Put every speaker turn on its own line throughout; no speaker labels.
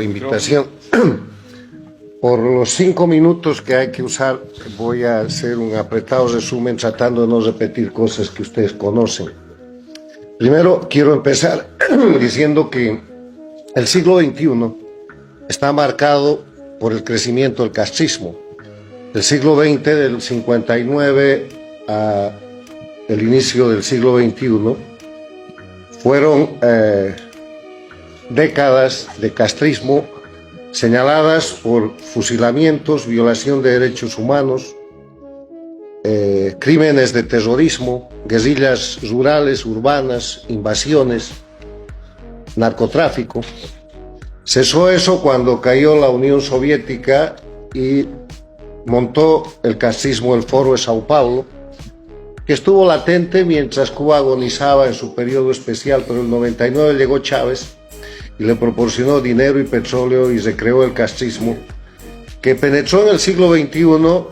la invitación. Por los 5 minutos que hay que usar, voy a hacer un apretado resumen tratando de no repetir cosas que ustedes conocen. Primero, quiero empezar diciendo que el siglo XXI está marcado por el crecimiento del castrismo. El siglo XX, del 59 a el inicio del siglo XXI, fueron décadas de castrismo señaladas por fusilamientos, violación de derechos humanos, crímenes de terrorismo, guerrillas rurales, urbanas, invasiones, narcotráfico. Cesó eso cuando cayó la Unión Soviética y montó el castrismo el Foro de Sao Paulo, que estuvo latente mientras Cuba agonizaba en su periodo especial, pero en el 99 llegó Chávez y le proporcionó dinero y petróleo y recreó el castrismo, que penetró en el siglo XXI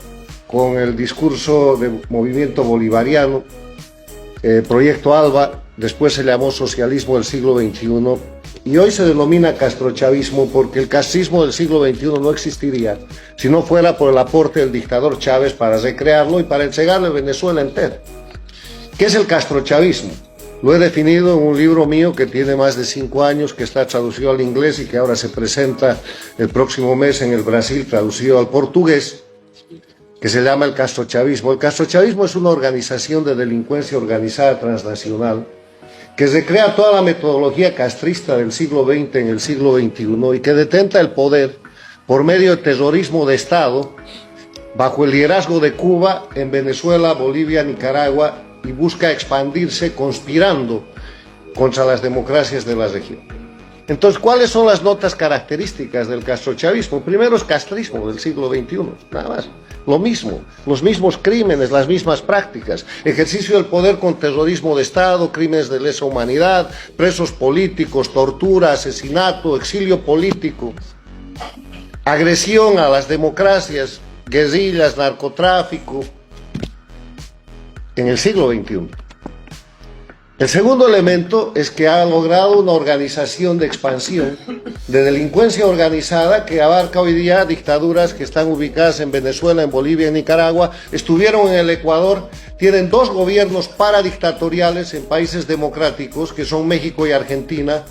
con el discurso del movimiento bolivariano, Proyecto ALBA, después se llamó socialismo del siglo XXI, y hoy se denomina castrochavismo porque el castrismo del siglo XXI no existiría si no fuera por el aporte del dictador Chávez para recrearlo y para entregarle Venezuela entera. ¿Qué es el castrochavismo? Lo he definido en un libro mío que tiene más de 5 años, que está traducido al inglés y que ahora se presenta el próximo mes en el Brasil, traducido al portugués, que se llama el castrochavismo. El castrochavismo es una organización de delincuencia organizada transnacional que recrea toda la metodología castrista del siglo XX en el siglo XXI y que detenta el poder por medio de terrorismo de Estado bajo el liderazgo de Cuba en Venezuela, Bolivia, Nicaragua, y busca expandirse conspirando contra las democracias de la región. Entonces, ¿cuáles son las notas características del castrochavismo? Primero es castrismo del siglo XXI, nada más. Lo mismo, los mismos crímenes, las mismas prácticas, ejercicio del poder con terrorismo de Estado, crímenes de lesa humanidad, presos políticos, tortura, asesinato, exilio político, agresión a las democracias, guerrillas, narcotráfico, en el siglo XXI. El segundo elemento es que ha logrado una organización de expansión de delincuencia organizada que abarca hoy día dictaduras que están ubicadas en Venezuela, en Bolivia, en Nicaragua, estuvieron en el Ecuador, tienen 2 gobiernos paradictatoriales en países democráticos que son México y Argentina,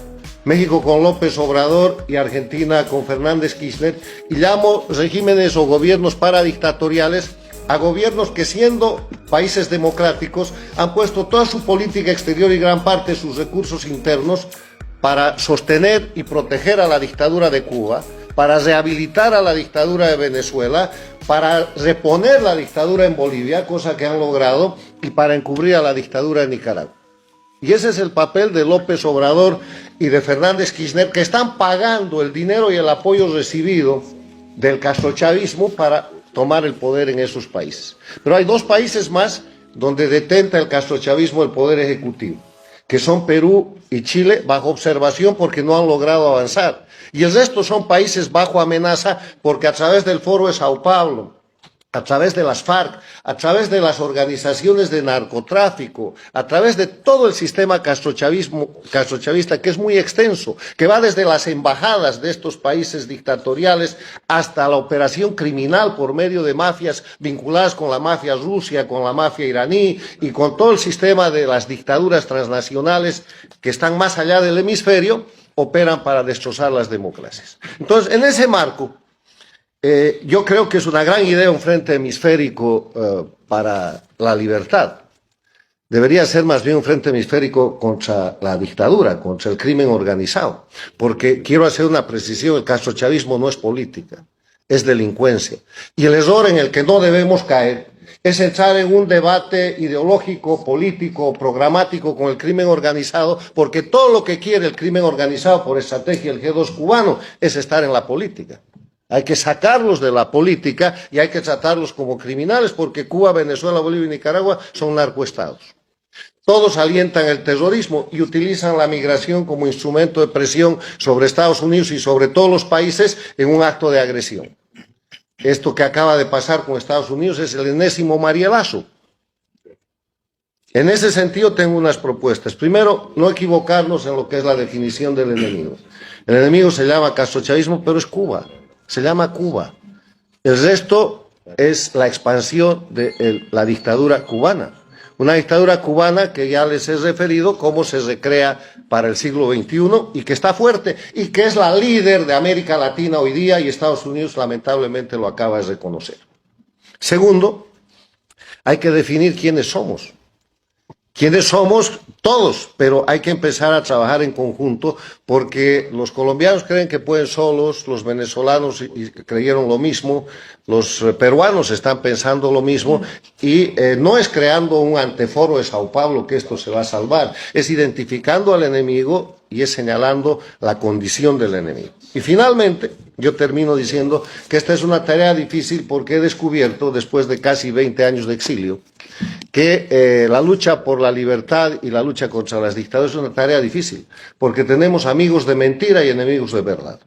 México con López Obrador y Argentina con Fernández Kirchner, y llamo regímenes o gobiernos paradictatoriales a gobiernos que, siendo países democráticos, han puesto toda su política exterior y gran parte de sus recursos internos para sostener y proteger a la dictadura de Cuba, para rehabilitar a la dictadura de Venezuela, para reponer la dictadura en Bolivia, cosa que han logrado, y para encubrir a la dictadura de Nicaragua. Y ese es el papel de López Obrador y de Fernández Kirchner, que están pagando el dinero y el apoyo recibido del castrochavismo para tomar el poder en esos países. Pero hay 2 países más donde detenta el castrochavismo el poder ejecutivo, que son Perú y Chile, bajo observación porque no han logrado avanzar. Y el resto son países bajo amenaza porque a través del Foro de Sao Paulo, a través de las FARC, a través de las organizaciones de narcotráfico, a través de todo el sistema castrochavista, que es muy extenso, que va desde las embajadas de estos países dictatoriales hasta la operación criminal por medio de mafias vinculadas con la mafia rusa, con la mafia iraní y con todo el sistema de las dictaduras transnacionales que están más allá del hemisferio, operan para destrozar las democracias. Entonces, en ese marco, yo creo que es una gran idea un frente hemisférico para la libertad. Debería ser más bien un frente hemisférico contra la dictadura, contra el crimen organizado. Porque quiero hacer una precisión, el castrochavismo no es política, es delincuencia. Y el error en el que no debemos caer es entrar en un debate ideológico, político, programático con el crimen organizado, porque todo lo que quiere el crimen organizado por estrategia del G2 cubano es estar en la política. Hay que sacarlos de la política y hay que tratarlos como criminales porque Cuba, Venezuela, Bolivia y Nicaragua son narcoestados. Todos alientan el terrorismo y utilizan la migración como instrumento de presión sobre Estados Unidos y sobre todos los países en un acto de agresión. Esto que acaba de pasar con Estados Unidos es el enésimo Marielazo. En ese sentido tengo unas propuestas. Primero, no equivocarnos en lo que es la definición del enemigo. El enemigo se llama castrochavismo, pero es Cuba. Se llama Cuba. El resto es la expansión de la dictadura cubana. Una dictadura cubana que ya les he referido cómo se recrea para el siglo XXI y que está fuerte y que es la líder de América Latina hoy día, y Estados Unidos lamentablemente lo acaba de reconocer. Segundo, hay que definir quiénes somos. ¿Quiénes somos? Todos, pero hay que empezar a trabajar en conjunto, porque los colombianos creen que pueden solos, los venezolanos creyeron lo mismo, los peruanos están pensando lo mismo, y no es creando un anteforo de Sao Paulo que esto se va a salvar, es identificando al enemigo y es señalando la condición del enemigo. Y finalmente, yo termino diciendo que esta es una tarea difícil porque he descubierto, después de casi 20 años de exilio, que la lucha por la libertad y la lucha contra las dictaduras es una tarea difícil, porque tenemos amigos de mentira y enemigos de verdad.